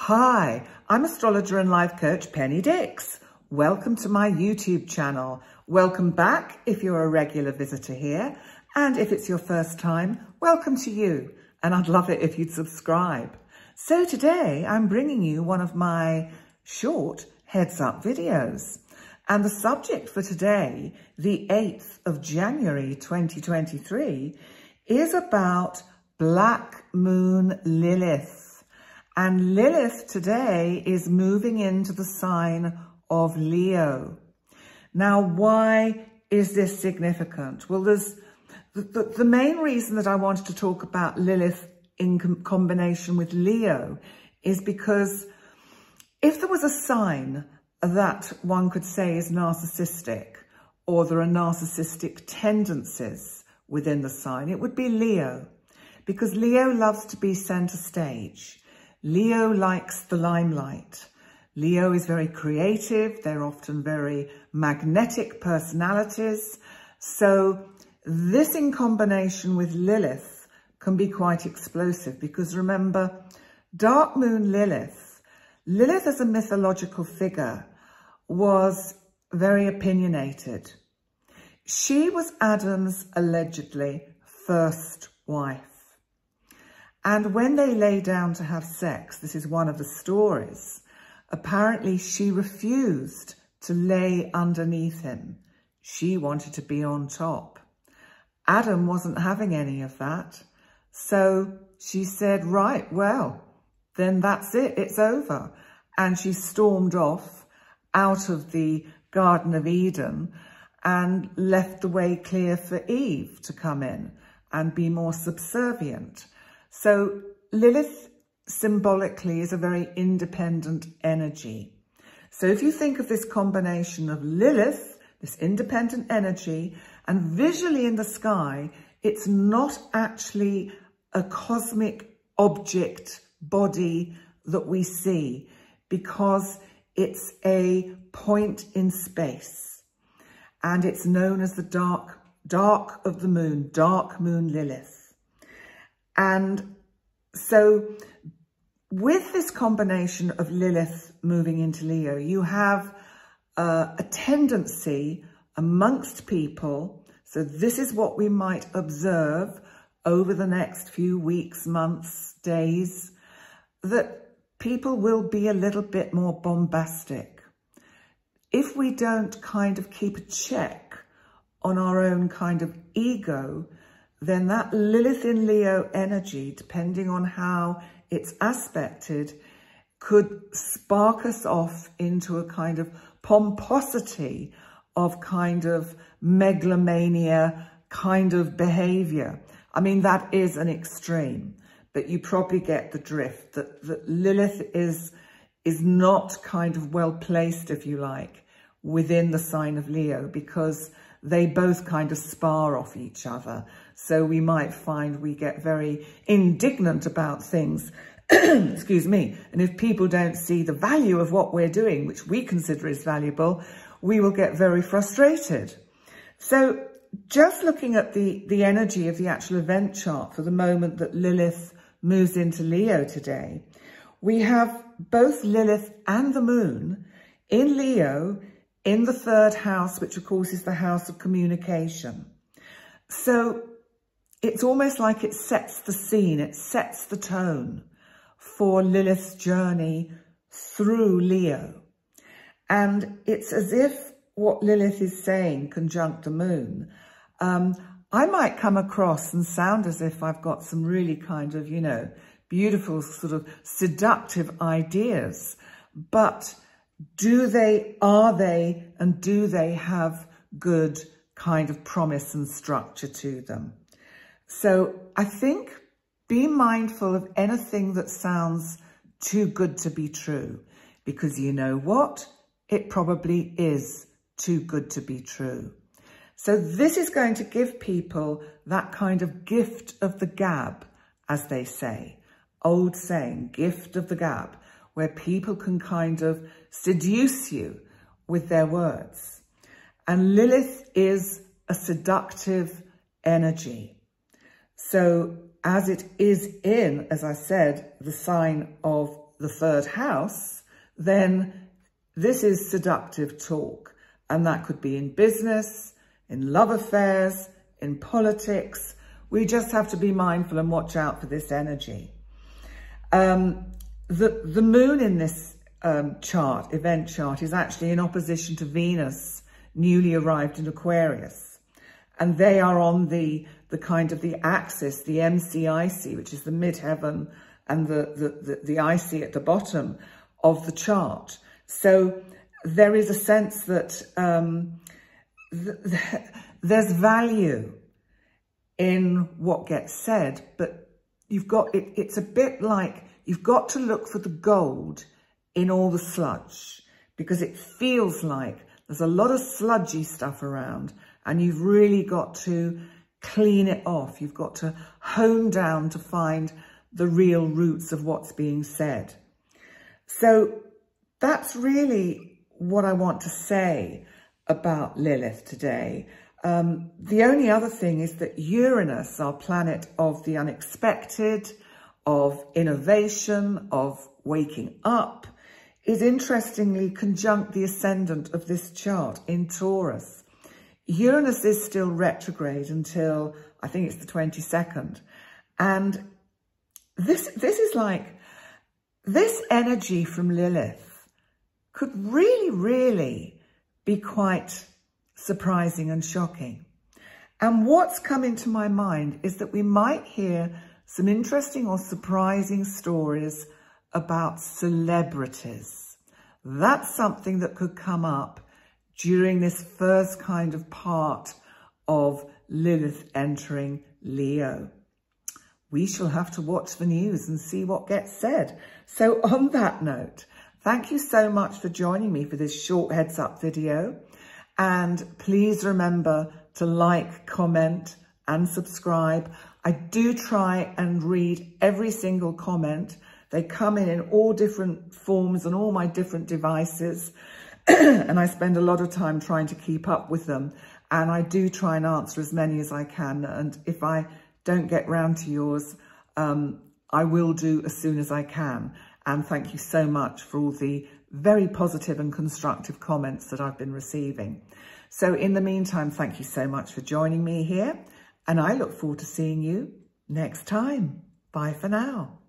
Hi, I'm astrologer and life coach Penny Dix. Welcome to my YouTube channel. Welcome back if you're a regular visitor here. And if it's your first time, welcome to you. And I'd love it if you'd subscribe. So today I'm bringing you one of my short heads up videos. And the subject for today, the 8th of January 2023, is about Black Moon Lilith. And Lilith today is moving into the sign of Leo. Now, why is this significant? Well, there's the main reason that I wanted to talk about Lilith in combination with Leo is because if there was a sign that one could say is narcissistic, or there are narcissistic tendencies within the sign, it would be Leo, because Leo loves to be center stage. Leo likes the limelight. Leo is very creative. They're often very magnetic personalities. So this in combination with Lilith can be quite explosive because remember, Dark Moon Lilith as a mythological figure was very opinionated. She was Adam's allegedly first wife. And when they lay down to have sex, this is one of the stories, apparently she refused to lay underneath him. She wanted to be on top. Adam wasn't having any of that. So she said, right, well, then that's it, it's over. And she stormed off out of the Garden of Eden and left the way clear for Eve to come in and be more subservient. So Lilith symbolically is a very independent energy. So if you think of this combination of Lilith, this independent energy, and visually in the sky, it's not actually a cosmic object body that we see because it's a point in space. And it's known as the dark of the moon, Dark Moon Lilith. And so with this combination of Lilith moving into Leo, you have a tendency amongst people. So this is what we might observe over the next few weeks, months, days, that people will be a little bit more bombastic. If we don't kind of keep a check on our own kind of ego, then that Lilith in Leo energy, depending on how it's aspected, could spark us off into a kind of pomposity of kind of megalomania kind of behavior. I mean, that is an extreme, but you probably get the drift that Lilith is not kind of well placed, if you like, within the sign of Leo, because they both kind of spar off each other. So we might find we get very indignant about things, excuse me. And if people don't see the value of what we're doing, which we consider is valuable, we will get very frustrated. So just looking at the energy of the actual event chart for the moment that Lilith moves into Leo today, we have both Lilith and the moon in Leo in the 3rd house, which of course is the house of communication. So it's almost like it sets the scene, it sets the tone for Lilith's journey through Leo. And it's as if what Lilith is saying, conjunct the moon, I might come across and sound as if I've got some really kind of, you know, beautiful sort of seductive ideas, but are they, and do they have good kind of promise and structure to them? So I think be mindful of anything that sounds too good to be true, because you know what? It probably is too good to be true. So this is going to give people that kind of gift of the gab, as they say, old saying, gift of the gab, where people can kind of seduce you with their words. And Lilith is a seductive energy. So as it is in, as I said, the sign of the third house, then this is seductive talk. And that could be in business, in love affairs, in politics. We just have to be mindful and watch out for this energy. The moon in this event chart, is actually in opposition to Venus, newly arrived in Aquarius. And they are on the kind of the axis, the MCIC, which is the midheaven, and the IC at the bottom of the chart. So there is a sense that there's value in what gets said, but you've got, it's a bit like you've got to look for the gold in all the sludge, because it feels like there's a lot of sludgy stuff around and you've really got to clean it off. You've got to hone down to find the real roots of what's being said. So that's really what I want to say about Lilith today. The only other thing is that Uranus, our planet of the unexpected, of innovation, of waking up, is interestingly conjunct the ascendant of this chart in Taurus. Uranus is still retrograde until, I think it's the 22nd. And this is like, this energy from Lilith could really, really be quite surprising and shocking. And what's come into my mind is that we might hear some interesting or surprising stories about celebrities. That's something that could come up during this first kind of part of Lilith entering Leo. We shall have to watch the news and see what gets said. So on that note, thank you so much for joining me for this short heads up video. And please remember to like, comment and subscribe. I do try and read every single comment. They come in all different forms and all my different devices. And I spend a lot of time trying to keep up with them. And I do try and answer as many as I can. And if I don't get round to yours, I will do as soon as I can. And thank you so much for all the very positive and constructive comments that I've been receiving. So in the meantime, thank you so much for joining me here. And I look forward to seeing you next time. Bye for now.